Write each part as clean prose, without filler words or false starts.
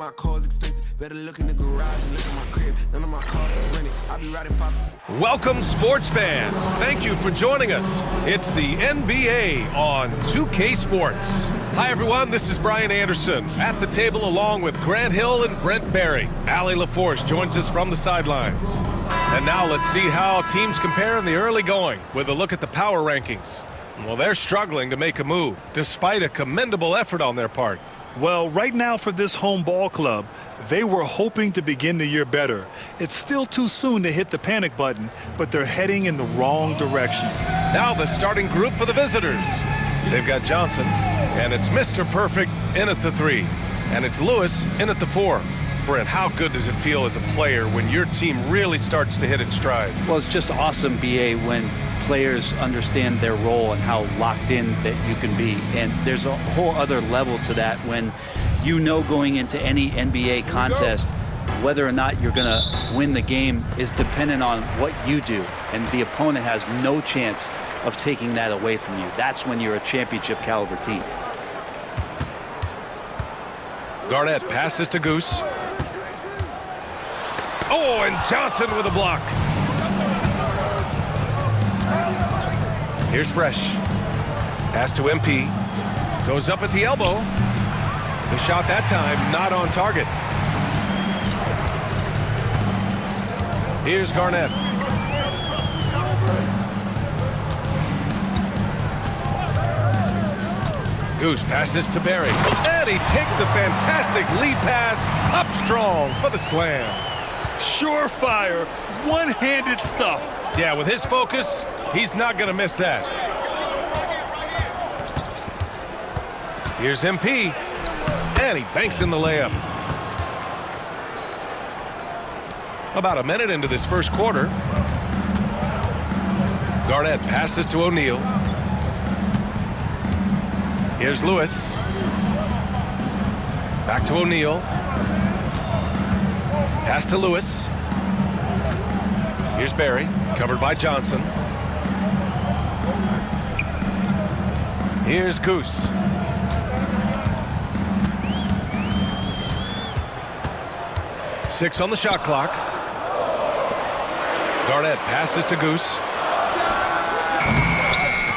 My car's expensive. Better look in the garage and look at my crib. None of my cars is rented. I'll be riding 5%. Welcome, sports fans. Thank you for joining us. It's the NBA on 2K Sports. Hi, everyone. This is Brian Anderson at the table along with Grant Hill and Brent Barry. Allie LaForce joins us from the sidelines. And now let's see how teams compare in the early going with a look at the power rankings. Well, they're struggling to make a move despite a commendable effort on their part. Well, right now for this home ball club, they were hoping to begin the year better. It's still too soon to hit the panic button, but they're heading in the wrong direction. Now the starting group for the visitors. They've got Johnson, and it's Mr. Perfect in at the 3, and it's Lewis in at the 4. Brent, how good does it feel as a player when your team really starts to hit its stride? Well, it's just awesome, B.A., when players understand their role and how locked in that you can be. And there's a whole other level to that when you know going into any NBA contest whether or not you're going to win the game is dependent on what you do. And the opponent has no chance of taking that away from you. That's when you're a championship caliber team. Garnett passes to Goose. Oh, and Johnson with a block. Here's Fresh. Pass to MP. Goes up at the elbow. The shot that time not on target. Here's Garnett. Goose passes to Barry. And he takes the fantastic lead pass up strong for the slam. Surefire, one-handed stuff. Yeah, with his focus, he's not going to miss that. Here's MP, and he banks in the layup. About a minute into this first quarter. Garnett passes to O'Neal. Here's Lewis. Back to O'Neal. Pass to Lewis. Here's Barry, covered by Johnson. Here's Goose. Six on the shot clock. Garnett passes to Goose.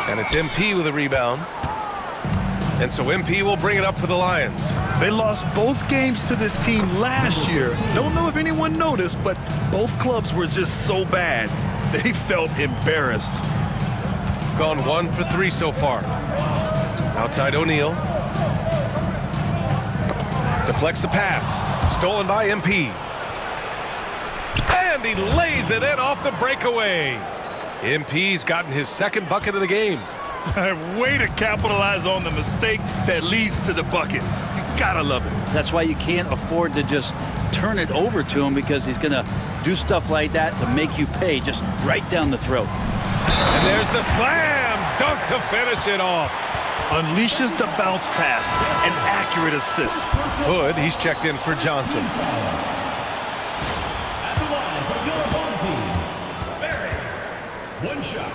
And it's MP with a rebound. And so MP will bring it up for the Lions. They lost both games to this team last year. Don't know if anyone noticed, but both clubs were just so bad. They felt embarrassed. Gone 1 for 3 so far. Outside O'Neal. Deflects the pass. Stolen by MP. And he lays it in off the breakaway. MP's gotten his second bucket of the game. Way to capitalize on the mistake that leads to the bucket. You gotta love it. That's why you can't afford to just turn it over to him, because he's going to do stuff like that to make you pay just right down the throat. And there's the slam dunk to finish it off. Unleashes the bounce pass, an accurate assist. Hood, he's checked in for Johnson. At the line for your home team, Barry. One shot.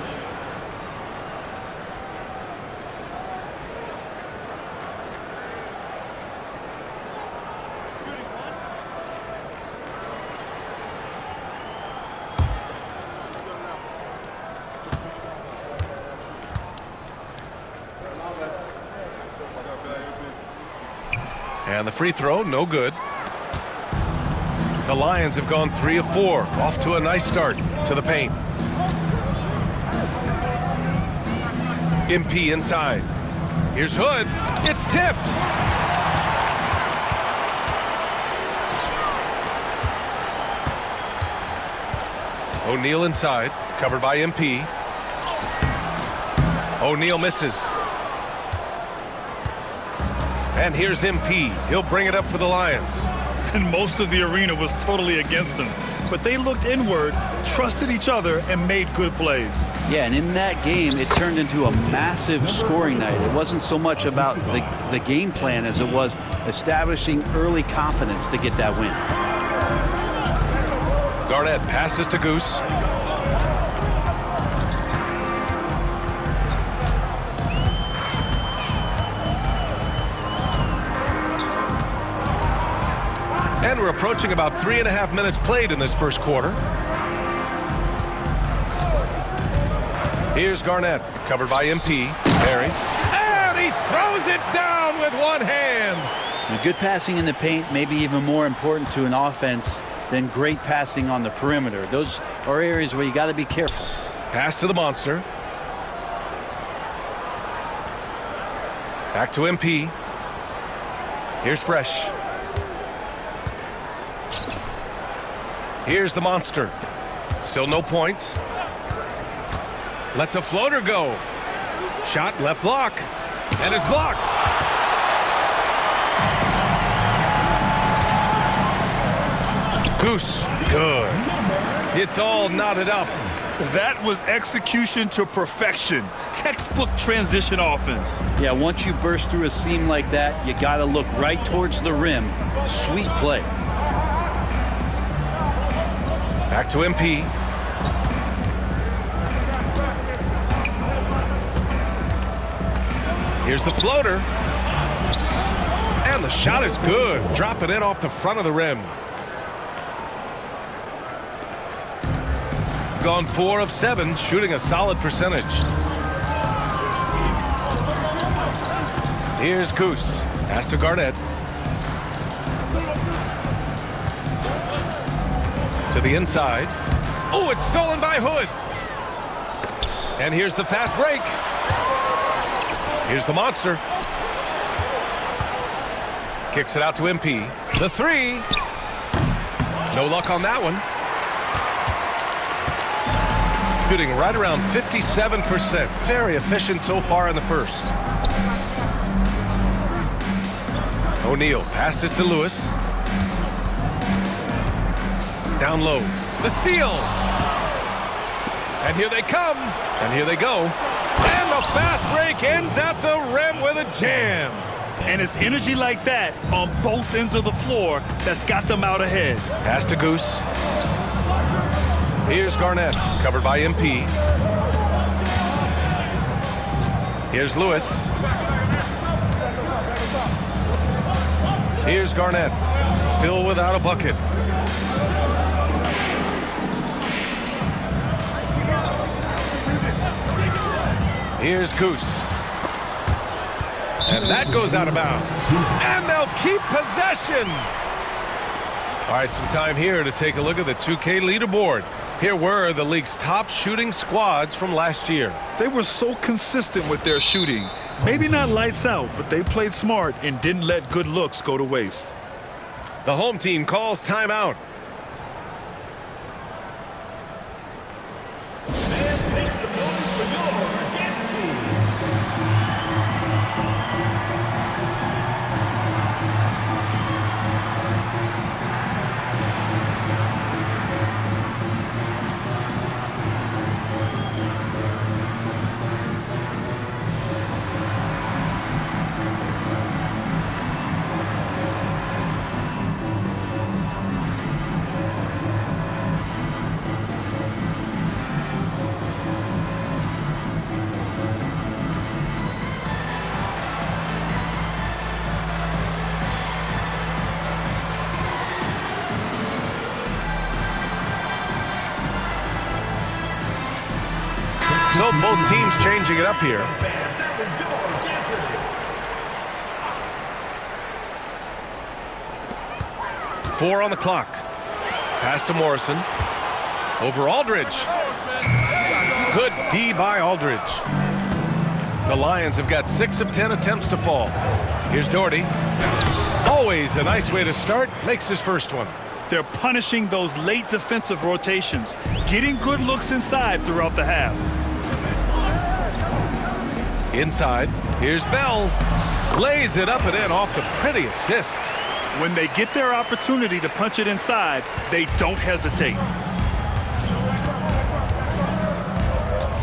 And the free throw, no good. The Lions have gone 3 of 4, off to a nice start to the paint. MP inside. Here's Hood. It's tipped. O'Neal inside, covered by MP. O'Neal misses. And here's MP. He'll bring it up for the Lions. And most of the arena was totally against them. But they looked inward, trusted each other, and made good plays. Yeah, and in that game, it turned into a massive scoring night. It wasn't so much about the game plan as it was establishing early confidence to get that win. Garnett passes to Goose. And we're approaching about 3.5 minutes played in this first quarter. Here's Garnett, covered by MP. Barry. And he throws it down with one hand. And good passing in the paint may be even more important to an offense than great passing on the perimeter. Those are areas where you got to be careful. Pass to the monster. Back to MP. Here's Fresh. Here's the monster. Still no points. Lets a floater go. Shot left block. And is blocked. Goose. Good. It's all knotted up. That was execution to perfection. Textbook transition offense. Yeah, once you burst through a seam like that, you got to look right towards the rim. Sweet play. Back to MP. Here's the floater. And the shot is good. Drop it in off the front of the rim. Gone 4 of 7, shooting a solid percentage. Here's Goose. Pass to Garnett. To the inside. Oh, it's stolen by Hood. And here's the fast break. Here's the monster. Kicks it out to MP. The 3. No luck on that one. Shooting right around 57%. Very efficient so far in the first. O'Neal passes to Lewis. Down low. The steal. And here they come. And here they go. And the fast break ends at the rim with a jam. And it's energy like that on both ends of the floor that's got them out ahead. Pass to Goose. Here's Garnett, covered by MP. Here's Lewis. Here's Garnett, still without a bucket. Here's Goose. And that goes out of bounds. And they'll keep possession. All right, some time here to take a look at the 2K leaderboard. Here were the league's top shooting squads from last year. They were so consistent with their shooting. Maybe not lights out, but they played smart and didn't let good looks go to waste. The home team calls timeout. And makes the bonus for your against team. So both teams changing it up here. That was your answer. 4 on the clock. Pass to Morrison. Over Aldridge. Good D by Aldridge. The Lions have got 6 of 10 attempts to fall. Here's Doherty. Always a nice way to start. Makes his first one. They're punishing those late defensive rotations, getting good looks inside throughout the half. Inside. Here's Bell. Lays it up and in off the pretty assist. When they get their opportunity to punch it inside, they don't hesitate.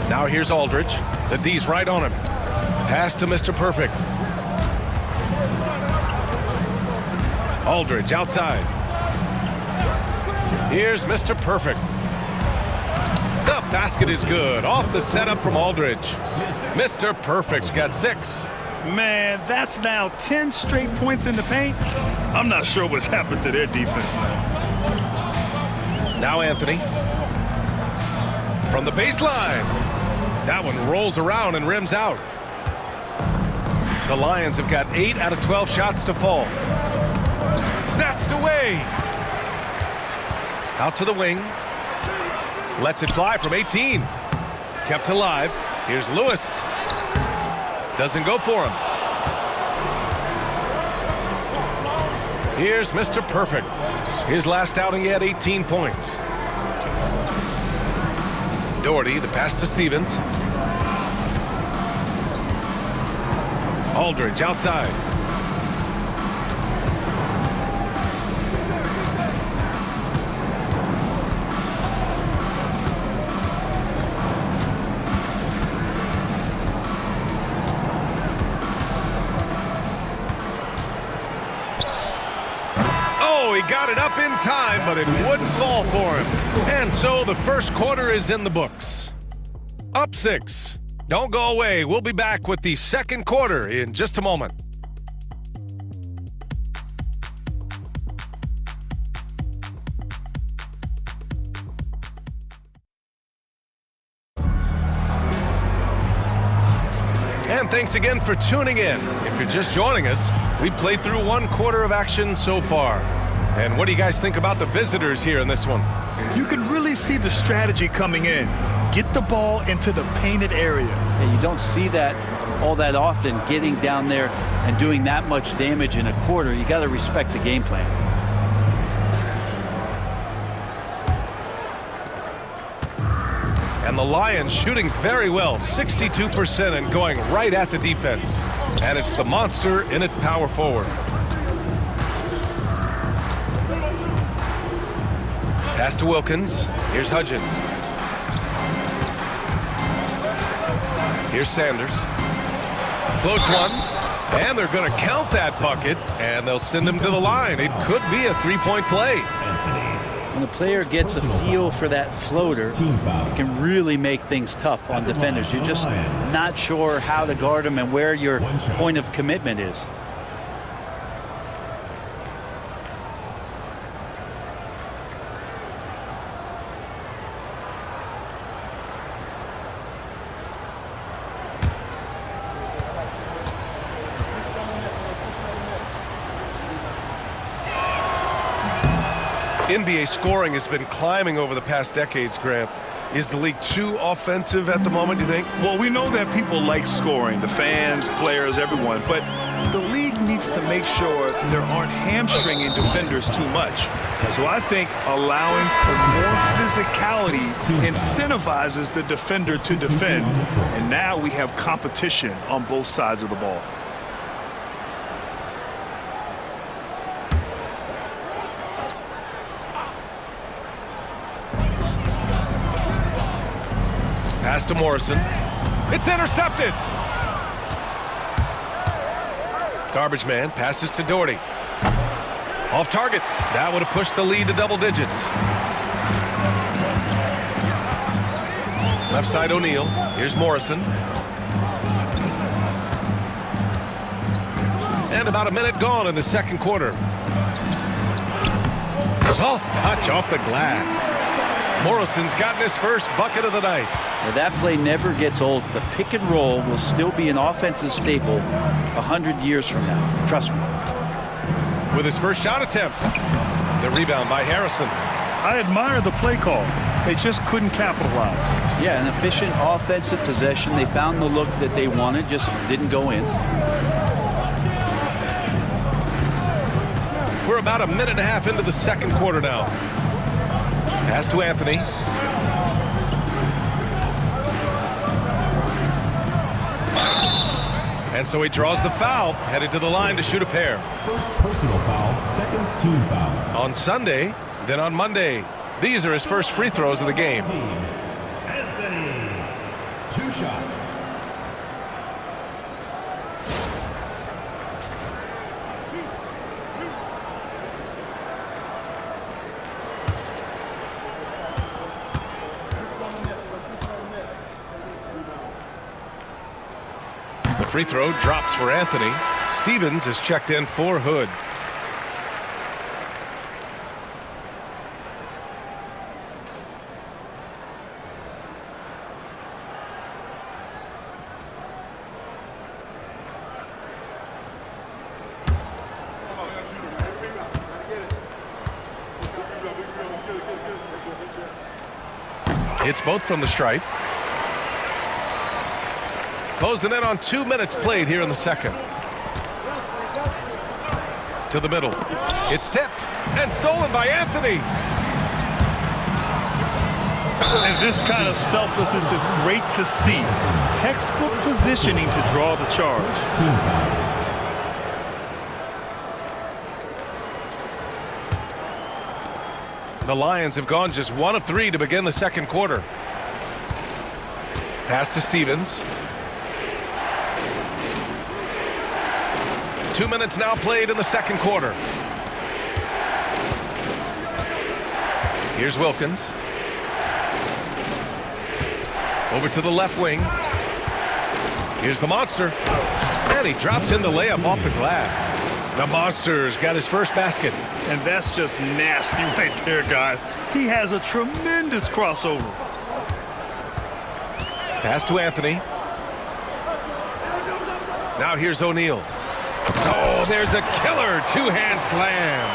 Now here's Aldridge. The D's right on him. Pass to Mr. Perfect. Aldridge outside. Here's Mr. Perfect. The basket is good. Off the setup from Aldridge. Mr. Perfect's got 6. Man, that's now 10 straight points in the paint. I'm not sure what's happened to their defense. Now Anthony. From the baseline. That one rolls around and rims out. The Lions have got 8 out of 12 shots to fall. Snatched away. Out to the wing. Lets it fly from 18. Kept alive. Here's Lewis. Doesn't go for him. Here's Mr. Perfect. His last outing, he had 18 points. Doherty, the pass to Stevens. Aldridge outside. He got it up in time, but it wouldn't fall for him. And so the first quarter is in the books. Up 6. Don't go away. We'll be back with the second quarter in just a moment. And thanks again for tuning in. If you're just joining us, we played through one quarter of action so far. And what do you guys think about the visitors here in this one? You can really see the strategy coming in. Get the ball into the painted area. And you don't see that all that often, getting down there and doing that much damage in a quarter. You got to respect the game plan. And the Lions shooting very well, 62%, and going right at the defense. And it's the monster in at power forward. Pass to Wilkins. Here's Hudgens. Here's Sanders. Floats one. And they're going to count that bucket. And they'll send him to the line. It could be a three-point play. When the player gets a feel for that floater, it can really make things tough on defenders. You're just not sure how to guard them and where your point of commitment is. NBA scoring has been climbing over the past decades, Grant. Is the league too offensive at the moment, do you think? Well, we know that people like scoring, the fans, players, everyone, but the league needs to make sure there aren't hamstringing defenders too much. So I think allowing for more physicality incentivizes the defender to defend, and now we have competition on both sides of the ball. Pass to Morrison. It's intercepted. Garbage man passes to Doherty. Off target. That would have pushed the lead to double digits. Left side O'Neal. Here's Morrison. And about a minute gone in the second quarter. Soft touch off the glass. Morrison's gotten his first bucket of the night. Now that play never gets old. The pick and roll will still be an offensive staple 100 years from now. Trust me. With his first shot attempt. The rebound by Harrison. I admire the play call. They just couldn't capitalize. Yeah, an efficient offensive possession. They found the look that they wanted, just didn't go in. We're about a minute and a half into the second quarter now. Pass to Anthony. And so he draws the foul, headed to the line to shoot a pair. First personal foul, second team foul. On Sunday, then on Monday. These are his first free throws of the game. Anthony, 2 shots. Free throw drops for Anthony. Stevens is checked in for Hood. Hits both from the stripe. Closing in on 2 minutes played here in the second. To the middle. It's tipped and stolen by Anthony. And this kind of selflessness is great to see. Textbook positioning to draw the charge. The Lions have gone just 1 of 3 to begin the second quarter. Pass to Stevens. 2 minutes now played in the second quarter. Here's Wilkins. Over to the left wing. Here's the Monster. And he drops in the layup off the glass. The Monster's got his first basket. And that's just nasty right there, guys. He has a tremendous crossover. Pass to Anthony. Now here's O'Neal. Oh, there's a killer two-hand slam.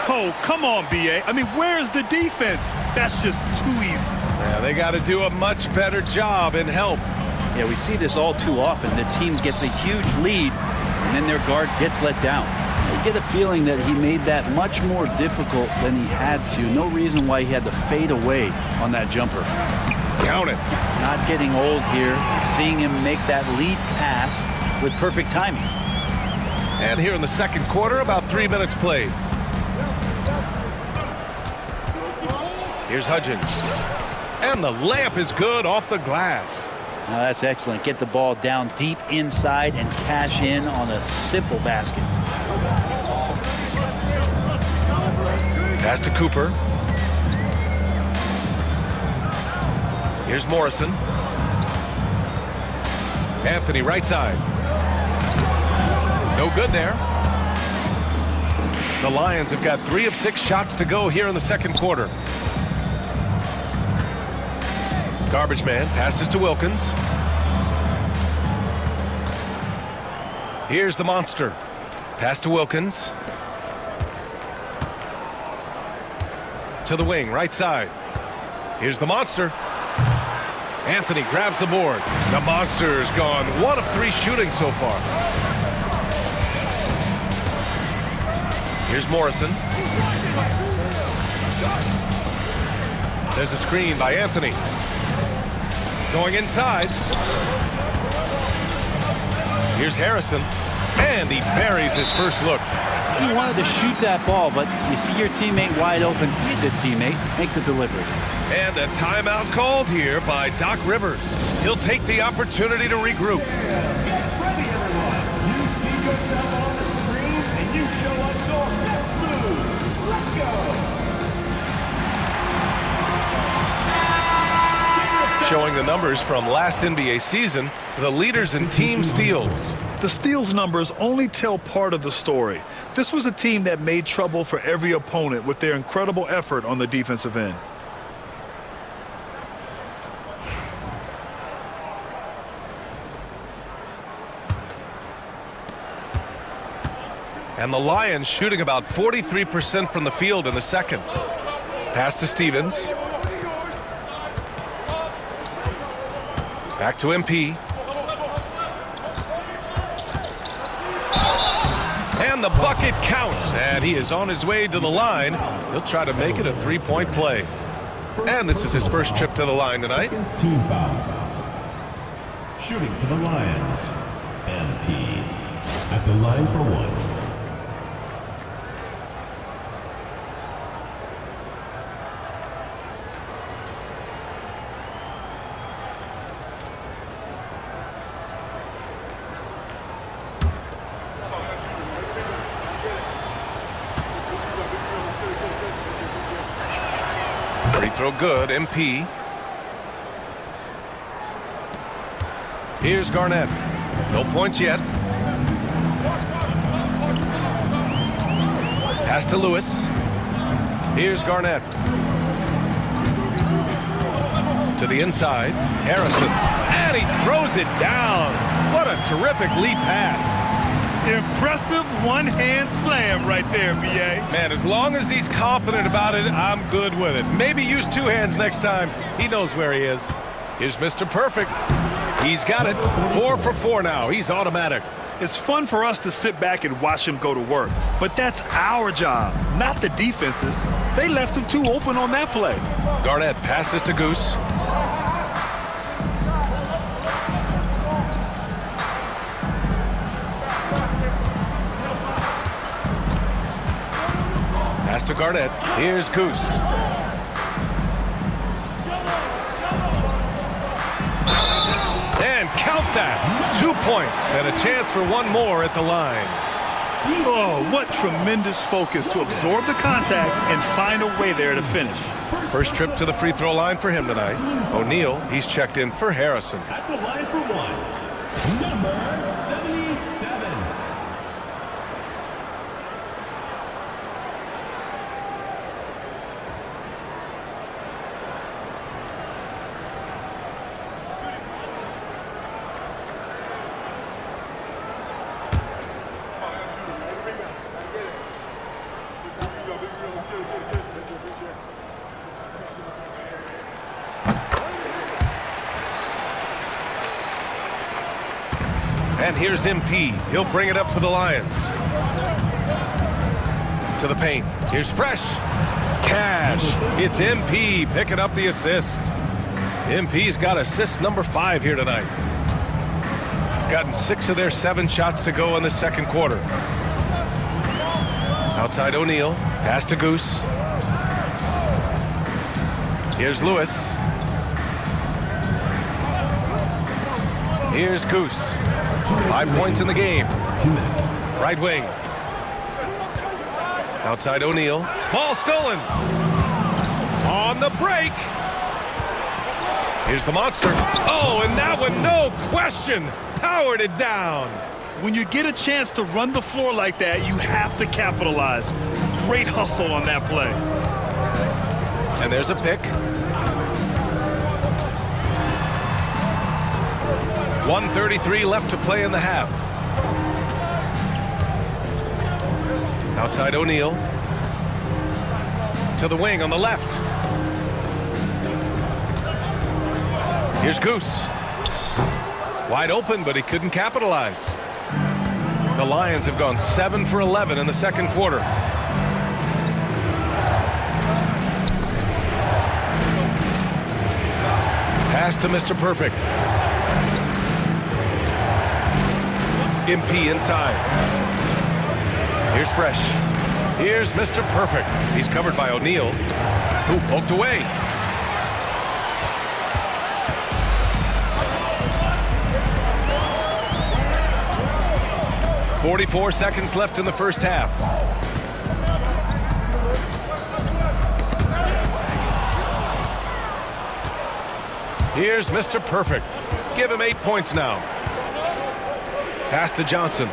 Oh, come on, B.A. I mean, where's the defense? That's just too easy. Yeah, they got to do a much better job in help. Yeah, we see this all too often. The team gets a huge lead, and then their guard gets let down. I get a feeling that he made that much more difficult than he had to. No reason why he had to fade away on that jumper. Count it. Not getting old here. Seeing him make that lead pass with perfect timing. And here in the second quarter, about 3 minutes played. Here's Hudgens. And the layup is good off the glass. Now that's excellent. Get the ball down deep inside and cash in on a simple basket. Pass to Cooper. Here's Morrison. Anthony right side. No good there. The Lions have got 3 of 6 shots to go here in the second quarter. Garbage man passes to Wilkins. Here's the Monster. Pass to Wilkins. To the wing, right side. Here's the Monster. Anthony grabs the board. The Monster's gone 1 of 3 shooting so far. Here's Morrison. There's a screen by Anthony. Going inside. Here's Harrison. And he buries his first look. He wanted to shoot that ball, but you see your teammate wide open. Be a good teammate. Make the delivery. And a timeout called here by Doc Rivers. He'll take the opportunity to regroup. Get ready, everyone. You see yourself on the screen, and you show us your best move. Let's go. Showing the numbers from last NBA season, the leaders in team steals. The steals numbers only tell part of the story. This was a team that made trouble for every opponent with their incredible effort on the defensive end. And the Lions shooting about 43% from the field in the second. Pass to Stevens. Back to MP. And the bucket counts. And he is on his way to the line. He'll try to make it a three-point play. And this is his first trip to the line tonight. Second team foul. Shooting for the Lions. MP at the line for 1. Free throw good, MP. Here's Garnett. No points yet. Pass to Lewis. Here's Garnett. To the inside. Harrison. And he throws it down. What a terrific lead pass. Impressive one-hand slam right there, B.A. Man, as long as he's confident about it, I'm good with it. Maybe use two hands next time. He knows where he is. Here's Mr. Perfect. He's got it. 4 for 4 now. He's automatic. It's fun for us to sit back and watch him go to work, but that's our job, not the defense's. They left him too open on that play. Garnett passes to Goose. Pass to Garnett. Here's Goose. And count that. 2 points and a chance for one more at the line. Oh, what tremendous focus to absorb the contact and find a way there to finish. First trip to the free throw line for him tonight. O'Neal, he's checked in for Harrison. At the line for one, number 77. And here's MP. He'll bring it up for the Lions. To the paint. Here's Fresh. Cash. It's MP picking up the assist. MP's got assist number 5 here tonight. Gotten 6 of their 7 shots to go in the second quarter. Outside O'Neal. Pass to Goose. Here's Lewis. Here's Goose. 5 points in the game. 2 minutes. Right wing. Outside O'Neal. Ball stolen. On the break. Here's the monster. Oh, and that one, no question, powered it down. When you get a chance to run the floor like that, you have to capitalize. Great hustle on that play. And there's a pick. 1:33 left to play in the half. Outside O'Neal. To the wing on the left. Here's Goose. Wide open, but he couldn't capitalize. The Lions have gone 7 for 11 in the second quarter. Pass to Mr. Perfect. MP inside. Here's Fresh. Here's Mr. Perfect. He's covered by O'Neal, who poked away. .44 seconds left in the first half. Here's Mr. Perfect. Give him 8 points now. Pass to Johnson.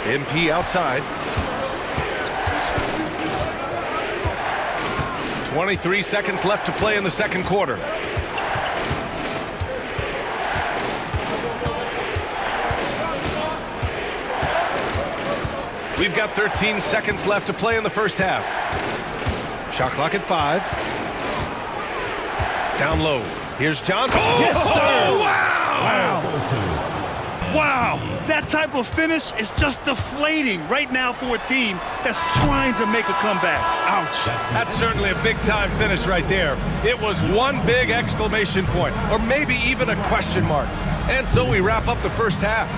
MP outside. 23 seconds left to play in the second quarter. We've got 13 seconds left to play in the first half. Shot clock at 5. Down low. Here's Johnson. Oh, Yes, sir. Oh, wow! Wow, that type of finish is just deflating right now for a team that's trying to make a comeback. Ouch. That's certainly a big-time finish right there. It was one big exclamation point, or maybe even a question mark. And so we wrap up the first half.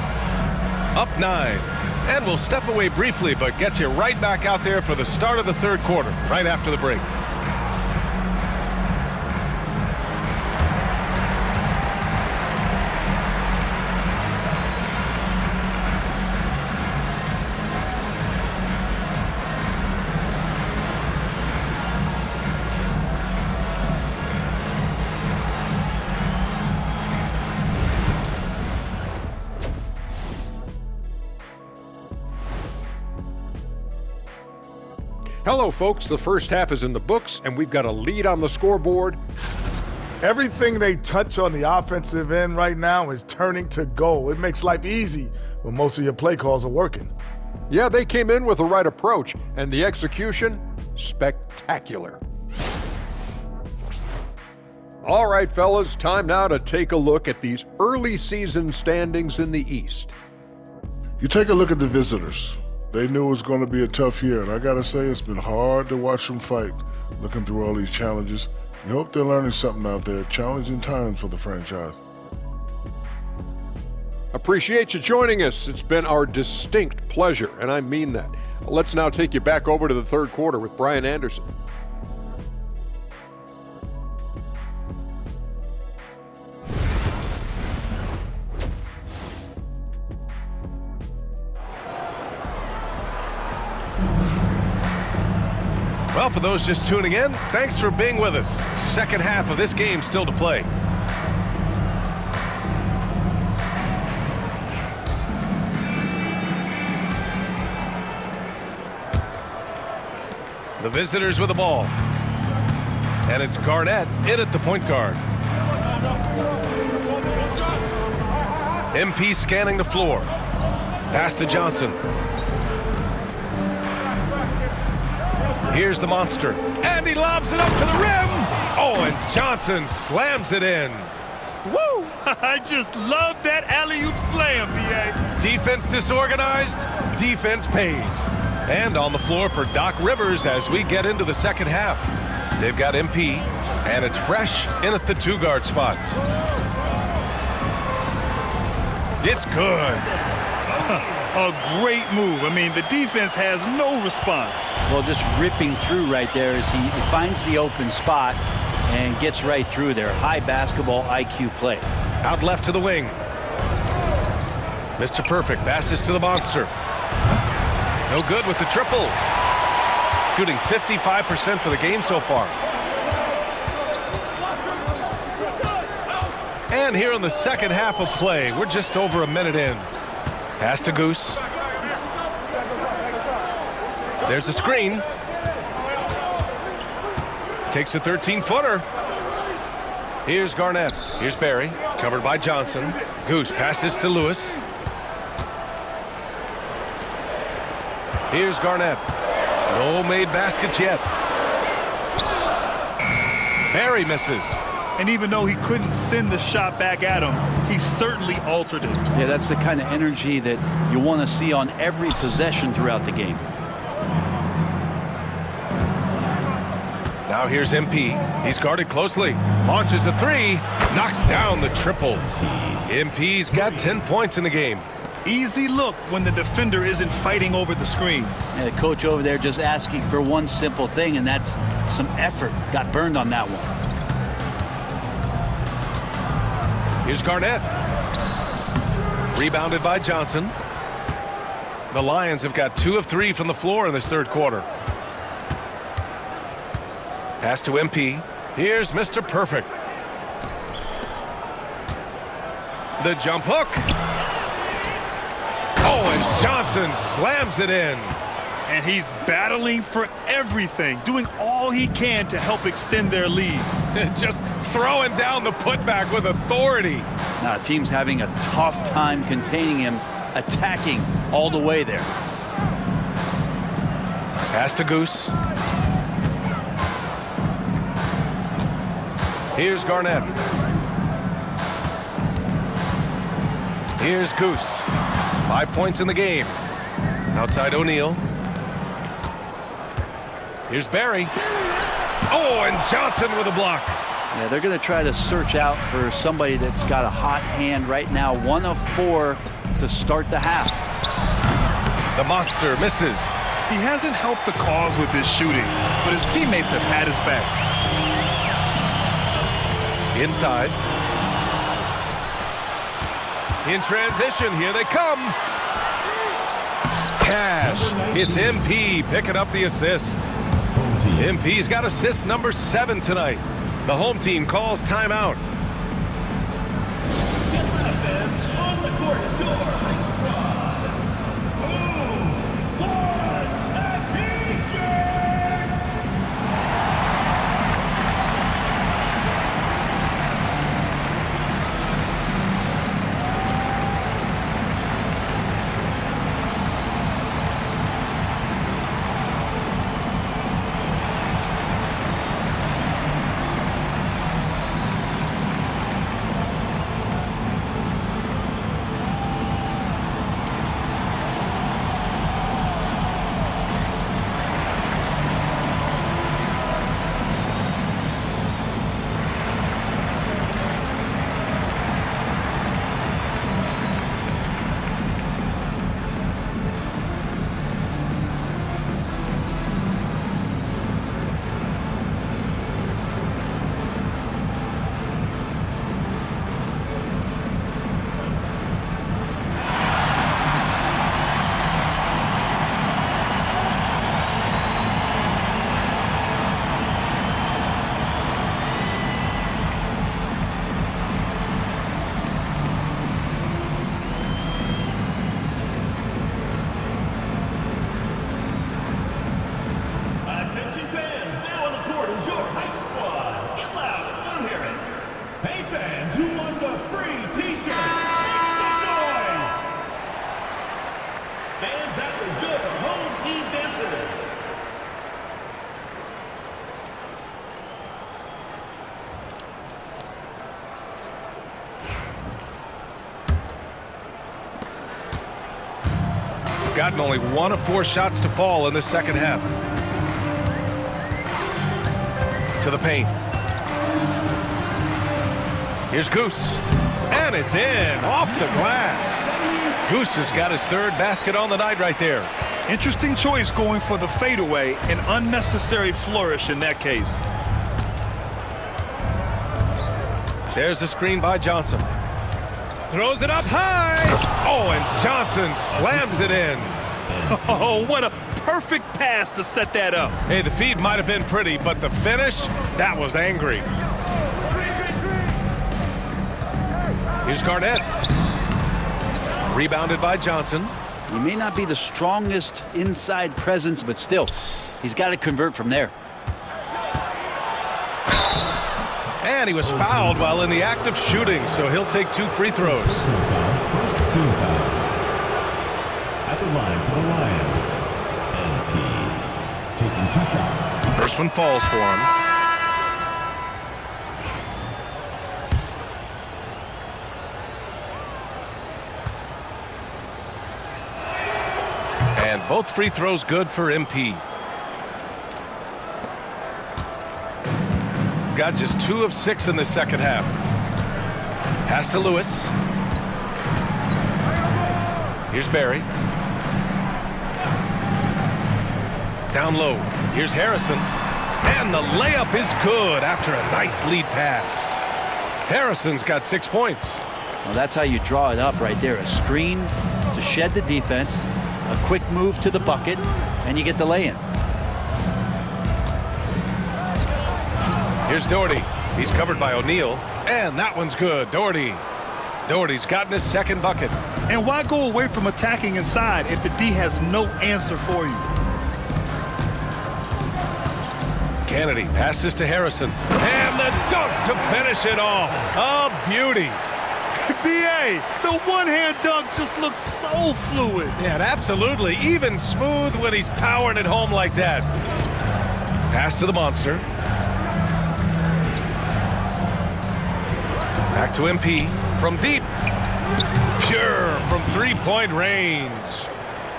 Up 9. And we'll step away briefly, but get you right back out there for the start of the third quarter, right after the break. Hello, folks. The first half is in the books, and we've got a lead on the scoreboard. Everything they touch on the offensive end right now is turning to goal. It makes life easy when most of your play calls are working. Yeah, they came in with the right approach, and the execution, spectacular. All right, fellas, time now to take a look at these early season standings in the East. You take a look at the visitors. They knew it was going to be a tough year, and I got to say it's been hard to watch them fight, looking through all these challenges. We hope they're learning something out there. Challenging times for the franchise. Appreciate you joining us. It's been our distinct pleasure, and I mean that. Let's now take you back over to the third quarter with Brian Anderson. Well, for those just tuning in, thanks for being with us. Second half of this game still to play. The visitors with the ball. And it's Garnett in at the point guard. MP scanning the floor. Pass to Johnson. Here's the monster, and he lobs it up to the rim. Oh, and Johnson slams it in. Woo! I just love that alley-oop slam, B.A. Defense disorganized, defense pays. And on the floor for Doc Rivers as we get into the second half. They've got MP, and it's Fresh in at the two-guard spot. It's good. A great move. I mean, the defense has no response. Well, just ripping through right there as he finds the open spot and gets right through there. High basketball IQ play. Out left to the wing. Mr. Perfect passes to the monster. No good with the triple. Shooting 55% for the game so far. And here in the second half of play, we're just over a minute in. Pass to Goose. There's a screen. Takes a 13-footer. Here's Garnett. Here's Barry. Covered by Johnson. Goose passes to Lewis. Here's Garnett. No made baskets yet. Barry misses. And even though he couldn't send the shot back at him, he certainly altered it. Yeah, that's the kind of energy that you want to see on every possession throughout the game. Now here's MP. He's guarded closely. Launches a three. Knocks down the triple. MP's got 10 points in the game. Easy look when the defender isn't fighting over the screen. And the coach over there just asking for one simple thing, and that's some effort. Got burned on that one. Here's Garnett. Rebounded by Johnson. The Lions have got 2 of 3 from the floor in this third quarter. Pass to MP. Here's Mr. Perfect. The jump hook. Oh, and Johnson slams it in. And he's battling for everything, doing all he can to help extend their lead. Just throwing down the putback with authority. Now, the team's having a tough time containing him, attacking all the way there. Pass to Goose. Here's Garnett. Here's Goose. 5 points in the game. Outside O'Neal. Here's Barry. Oh, and Johnson with a block. Yeah, they're going to try to search out for somebody that's got a hot hand right now. 1 of 4 to start the half. The monster misses. He hasn't helped the cause with his shooting, but his teammates have had his back. Inside. In transition, here they come. Cash. It's MP picking up the assist. MP's got assist number 7 tonight. The home team calls timeout. On the court, your high squad. Who wants a t-shirt? gotten only 1 of 4 shots to fall in the second half. To the paint. Here's Goose. And it's in, off the glass. Goose has got his 3rd basket on the night right there. Interesting choice going for the fadeaway, an unnecessary flourish in that case. There's the screen by Johnson. Throws it up high. Oh, and Johnson slams it in. Oh, what a perfect pass to set that up. Hey, the feed might have been pretty, but the finish, that was angry. Here's Garnett. Rebounded by Johnson. He may not be the strongest inside presence, but still, he's got to convert from there. And he was fouled while in the act of shooting, so he'll take 2 free throws. First team foul. At the line for the Lions, NP. Taking 2 shots. First one falls for him. And both free throws good for MP. Got just 2 of 6 in the second half. Pass to Lewis. Here's Barry. Down low. Here's Harrison. And the layup is good after a nice lead pass. Harrison's got 6 points. Well, that's how you draw it up right there. A screen to shed the defense, a quick move to the bucket, and you get the lay-in. Here's Doherty. He's covered by O'Neal. And that one's good. Doherty's gotten his 2nd bucket. And why go away from attacking inside if the D has no answer for you? Kennedy passes to Harrison. And the dunk to finish it off. A beauty. B.A., the one-hand dunk just looks so fluid. Yeah, absolutely. Even smooth when he's powering it home like that. Pass to the monster. Back to MP from deep. Pure from 3-point range.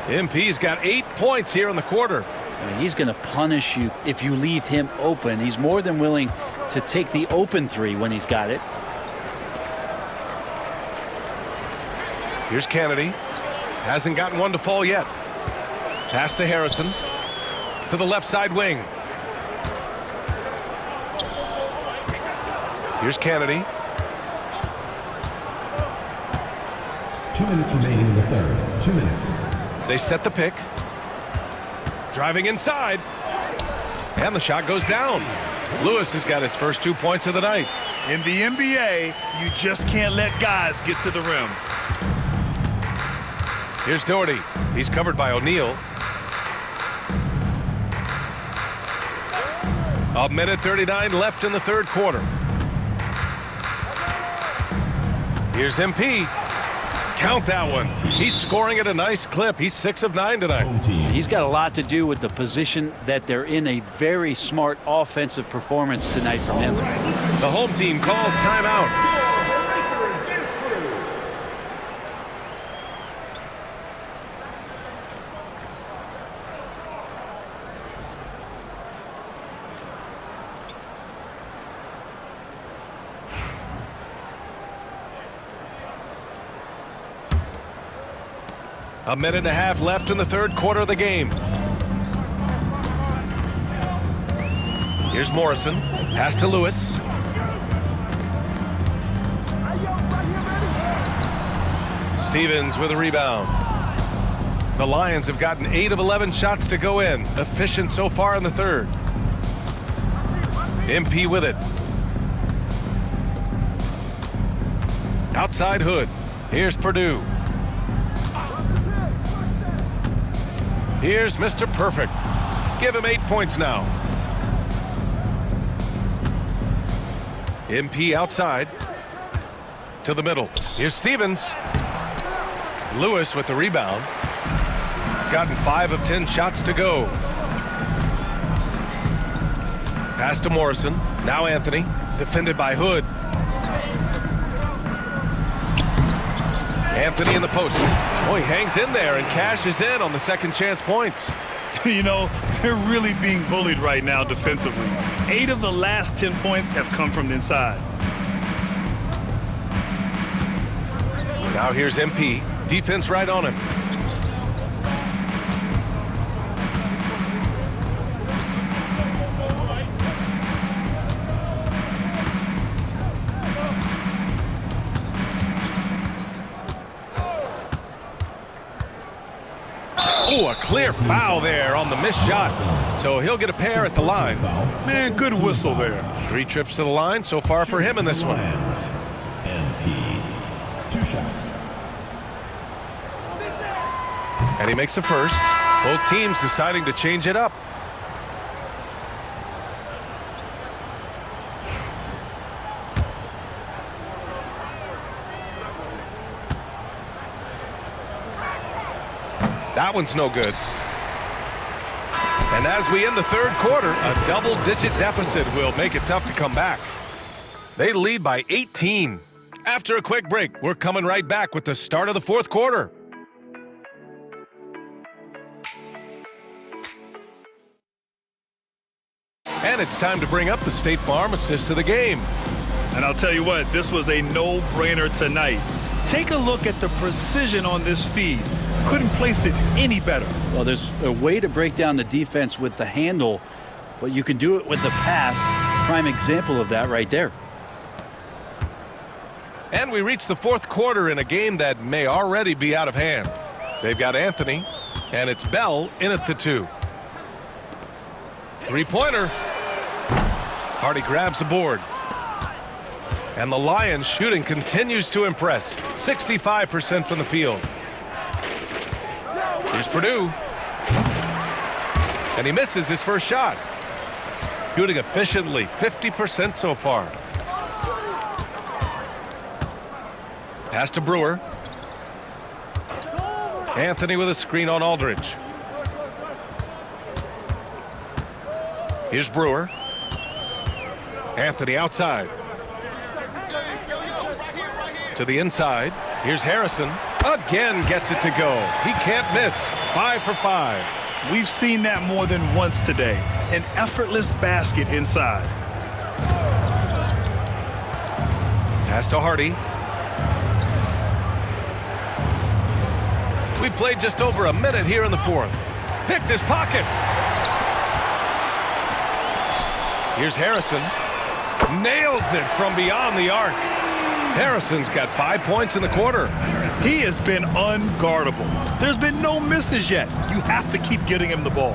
MP's got 8 points here in the quarter. He's going to punish you if you leave him open. He's more than willing to take the open 3 when he's got it. Here's Kennedy. Hasn't gotten one to fall yet. Pass to Harrison. To the left side wing. Here's Kennedy. 2 minutes remaining in the third. 2 minutes. They set the pick. Driving inside. And the shot goes down. Lewis has got his first 2 points of the night. In the NBA, you just can't let guys get to the rim. Here's Doherty. He's covered by O'Neal. 1:39 left in the third quarter. Here's MP. Count that one. He's scoring at a nice clip. He's 6 of 9 tonight. He's got a lot to do with the position that they're in. A very smart offensive performance tonight from him. The home team calls timeout. A minute and a half left in the third quarter of the game. Here's Morrison. Pass to Lewis. Stevens with a rebound. The Lions have gotten 8 of 11 shots to go in. Efficient so far in the third. MP with it. Outside Hood. Here's Purdue. Here's Mr. Perfect. Give him 8 points now. MP outside. To the middle. Here's Stevens. Lewis with the rebound. Gotten 5 of 10 shots to go. Pass to Morrison. Now Anthony. Defended by Hood. Anthony in the post. Oh, he hangs in there and cashes in on the second chance points. You know, they're really being bullied right now defensively. 8 of the last 10 points have come from the inside. Now here's MP. Defense right on him. Oh, a clear foul there on the missed shot. So he'll get a pair at the line. Man, good whistle there. 3 trips to the line so far for him in this one. MP. 2 shots. And he makes the first. Both teams deciding to change it up. That one's no good. And as we end the third quarter, a double-digit deficit will make it tough to come back. They lead by 18. After a quick break, we're coming right back with the start of the fourth quarter. And it's time to bring up the State Farm assist to the game. And I'll tell you what, this was a no-brainer tonight. Take a look at the precision on this feed. Couldn't place it any better. Well, there's a way to break down the defense with the handle, but you can do it with the pass. Prime example of that right there. And we reach the fourth quarter in a game that may already be out of hand. They've got Anthony, and it's Bell in at the 2. Three-pointer. Hardy grabs the board. And the Lions shooting continues to impress. 65% from the field. Here's Purdue. And he misses his first shot. Shooting efficiently, 50% so far. Pass to Brewer. Anthony with a screen on Aldridge. Here's Brewer. Anthony outside. To the inside. Here's Harrison. Again gets it to go. He can't miss. 5 for 5. We've seen that more than once today. An effortless basket inside. Pass to Hardy. We played just over a minute here in the fourth. Picked his pocket. Here's Harrison. Nails it from beyond the arc. Harrison's got 5 points in the quarter. He has been unguardable. There's been no misses yet. You have to keep getting him the ball.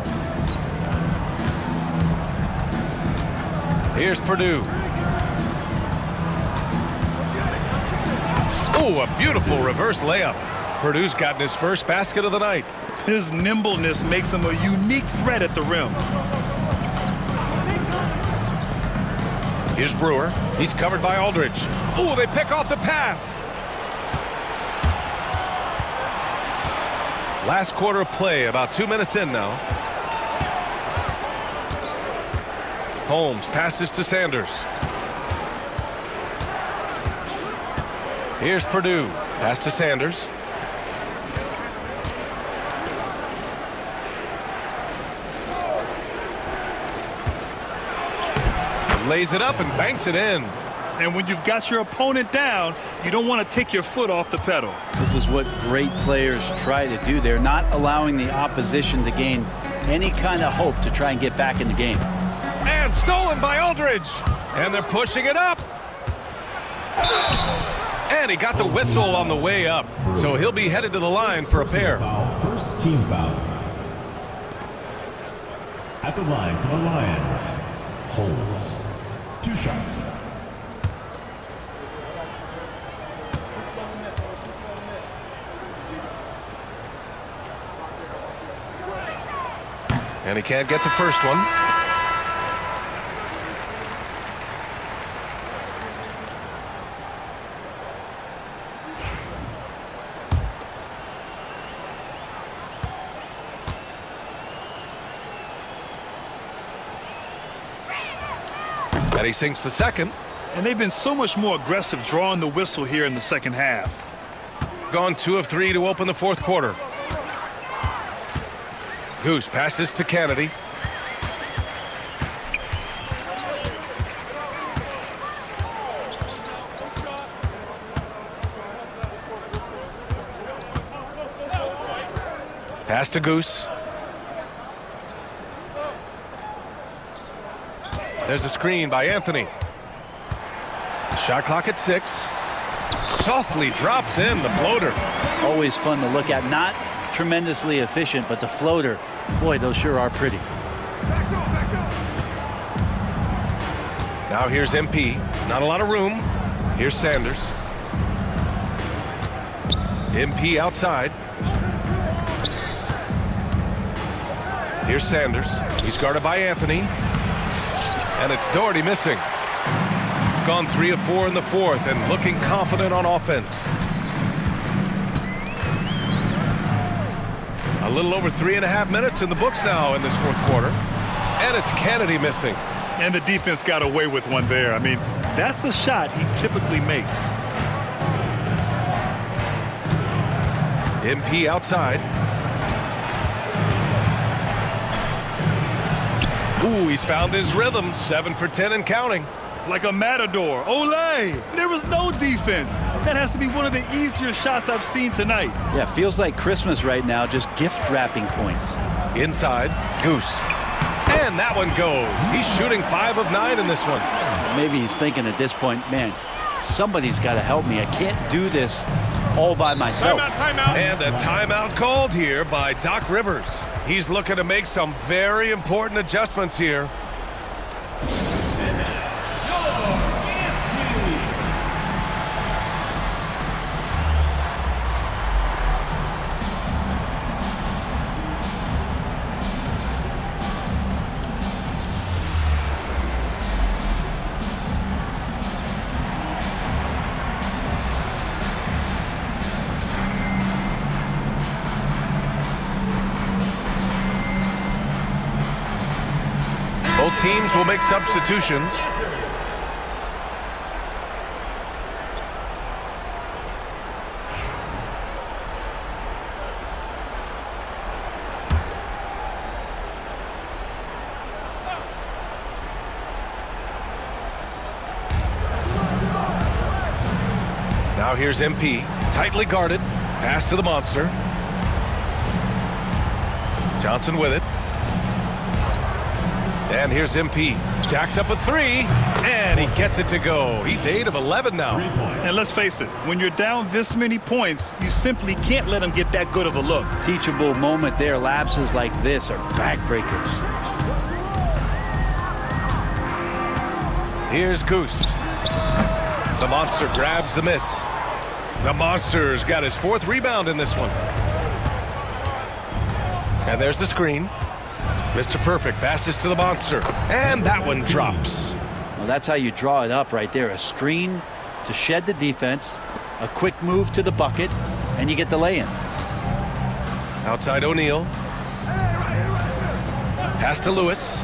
Here's Purdue. Oh, a beautiful reverse layup. Purdue's gotten his first basket of the night. His nimbleness makes him a unique threat at the rim. Here's Brewer. He's covered by Aldridge. Oh, they pick off the pass. Last quarter of play, about 2 minutes in now. Holmes passes to Sanders. Here's Purdue. Pass to Sanders. Lays it up and banks it in. And when you've got your opponent down, you don't want to take your foot off the pedal. This is what great players try to do. They're not allowing the opposition to gain any kind of hope to try and get back in the game. And stolen by Aldridge. And they're pushing it up. And he got the whistle on the way up. So he'll be headed to the line for a pair. First team foul. At the line for the Lions, Holmes. 2 shots. And he can't get the first one. And he sinks the second. And they've been so much more aggressive drawing the whistle here in the second half. Gone 2 of 3 to open the fourth quarter. Goose passes to Kennedy. Pass to Goose. There's a screen by Anthony. Shot clock at 6. Softly drops in the floater. Always fun to look at. Not tremendously efficient, but the floater, boy, those sure are pretty. Now here's MP. Not a lot of room. Here's Sanders. MP outside. Here's Sanders. He's guarded by Anthony. And it's Doherty missing. Gone 3 of 4 in the fourth and looking confident on offense. A little over 3.5 minutes in the books now in this fourth quarter. And it's Kennedy missing. And the defense got away with one there. I mean, that's a shot he typically makes. MP outside. Ooh, he's found his rhythm. 7 for 10 and counting. Like a matador. Olay! There was no defense. That has to be one of the easier shots I've seen tonight. Yeah, feels like Christmas right now, just gift wrapping points. Inside, Goose. And that one goes. He's shooting 5 of 9 in this one. Maybe he's thinking at this point, man, somebody's got to help me. I can't do this all by myself. Timeout. And a timeout called here by Doc Rivers. He's looking to make some very important adjustments here. Both teams will make substitutions. Now here's MP, tightly guarded, pass to the monster. Johnson with it. And here's MP. Jacks up a 3, and he gets it to go. He's 8 of 11 now. And let's face it, when you're down this many points, you simply can't let them get that good of a look. Teachable moment there. Lapses like this are backbreakers. Here's Goose. The monster grabs the miss. The monster's got his 4th rebound in this one. And there's the screen. Mr. Perfect passes to the monster, and that one drops. Well, that's how you draw it up right there. A screen to shed the defense, a quick move to the bucket, and you get the lay-in. Outside O'Neal. Pass to Lewis.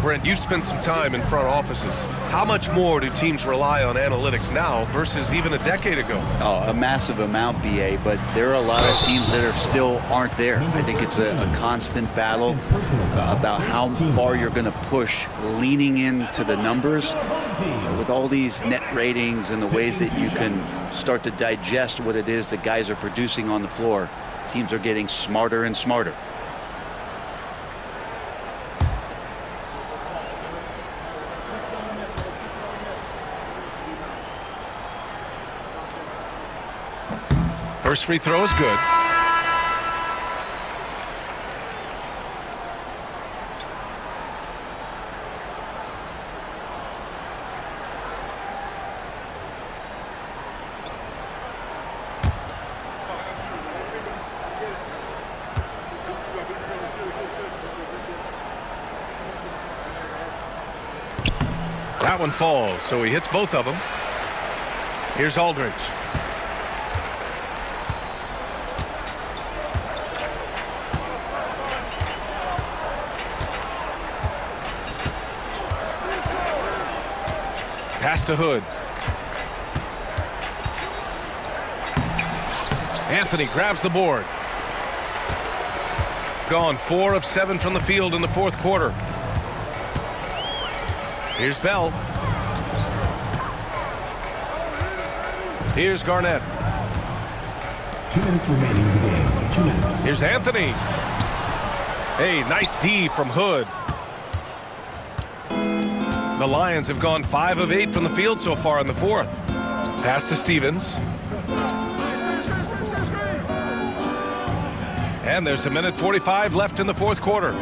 Brent, you've spent some time in front offices. How much more do teams rely on analytics now versus even a decade ago? Oh, a massive amount, BA, but there are a lot of teams that still aren't there. I think it's a constant battle about how far you're going to push, leaning into the numbers. With all these net ratings and the ways that you can start to digest what it is that guys are producing on the floor, teams are getting smarter and smarter. First free throw is good. That one falls, so he hits both of them. Here's Aldridge. Pass to Hood. Anthony grabs the board. Gone 4 of 7 from the field in the fourth quarter. Here's Bell. Here's Garnett. 2 minutes remaining in the game. 2 minutes. Here's Anthony. Hey, nice D from Hood. The Lions have gone 5 of 8 from the field so far in the fourth. Pass to Stevens. And there's 1:45 left in the fourth quarter.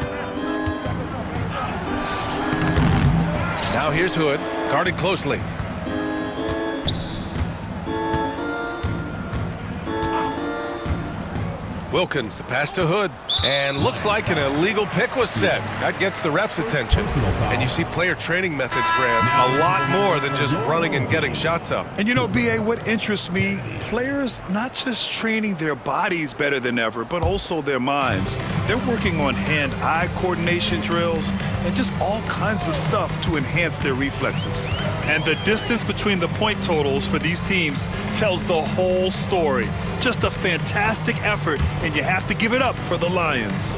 Now here's Hood, guarded closely. Wilkins, the pass to Hood. And looks like an illegal pick was set. That gets the ref's attention. And you see player training methods, Graham, a lot more than just running and getting shots up. And you know, B.A., what interests me, players not just training their bodies better than ever, but also their minds. They're working on hand-eye coordination drills and just all kinds of stuff to enhance their reflexes. And the distance between the point totals for these teams tells the whole story. Just a fantastic effort, and you have to give it up for the Lions.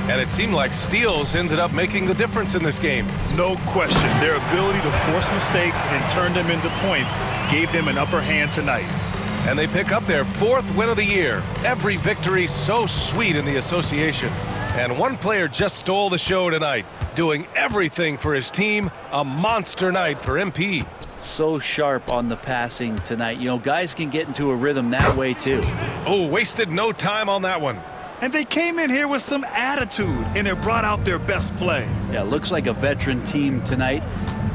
And it seemed like steals ended up making the difference in this game. No question. Their ability to force mistakes and turn them into points gave them an upper hand tonight. And they pick up their 4th win of the year. Every victory so sweet in the association. And one player just stole the show tonight, doing everything for his team. A monster night for MP. So sharp on the passing tonight. You know, guys can get into a rhythm that way too. Oh, wasted no time on that one. And they came in here with some attitude, and it brought out their best play. Yeah, looks like a veteran team tonight,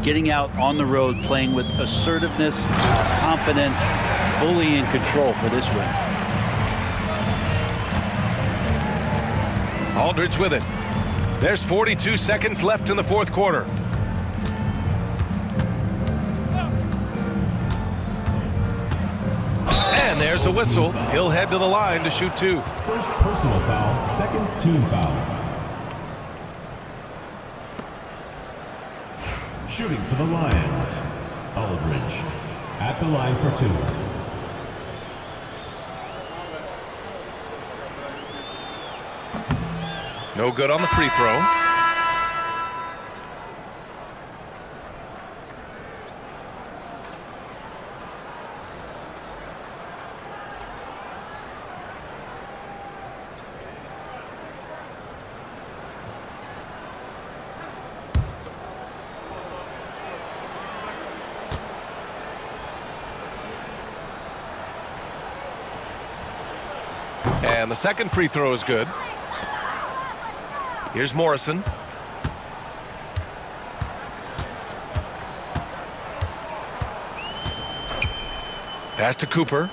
getting out on the road, playing with assertiveness, confidence, fully in control for this win. Aldridge with it. There's 42 seconds left in the fourth quarter. And there's a whistle. He'll head to the line to shoot 2. First personal foul, second team foul. Shooting for the Lions, Aldridge at the line for 2. No good on the free throw. And the second free throw is good. Here's Morrison. Pass to Cooper.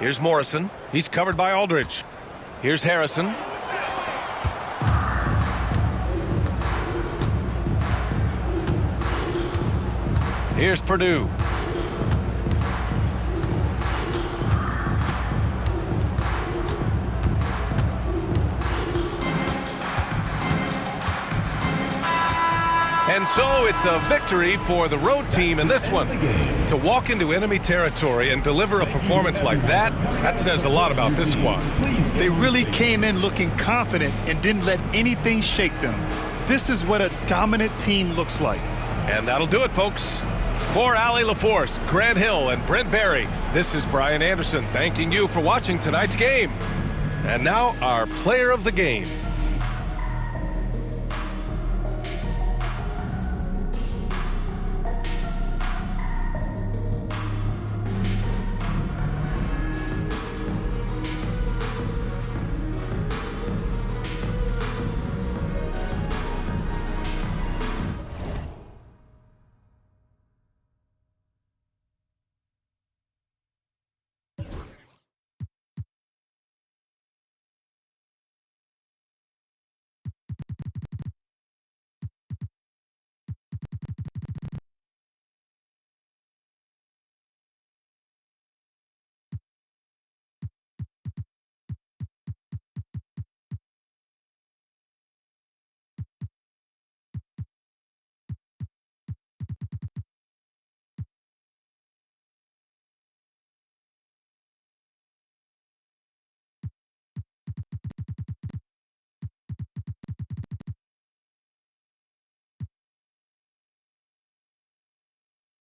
Here's Morrison. He's covered by Aldridge. Here's Harrison. Here's Purdue. And so it's a victory for the road team in this one. To walk into enemy territory and deliver a performance like that, that says a lot about this squad. They really came in looking confident and didn't let anything shake them. This is what a dominant team looks like. And that'll do it, folks. For Allie LaForce, Grant Hill, and Brent Barry, this is Brian Anderson thanking you for watching tonight's game. And now our player of the game.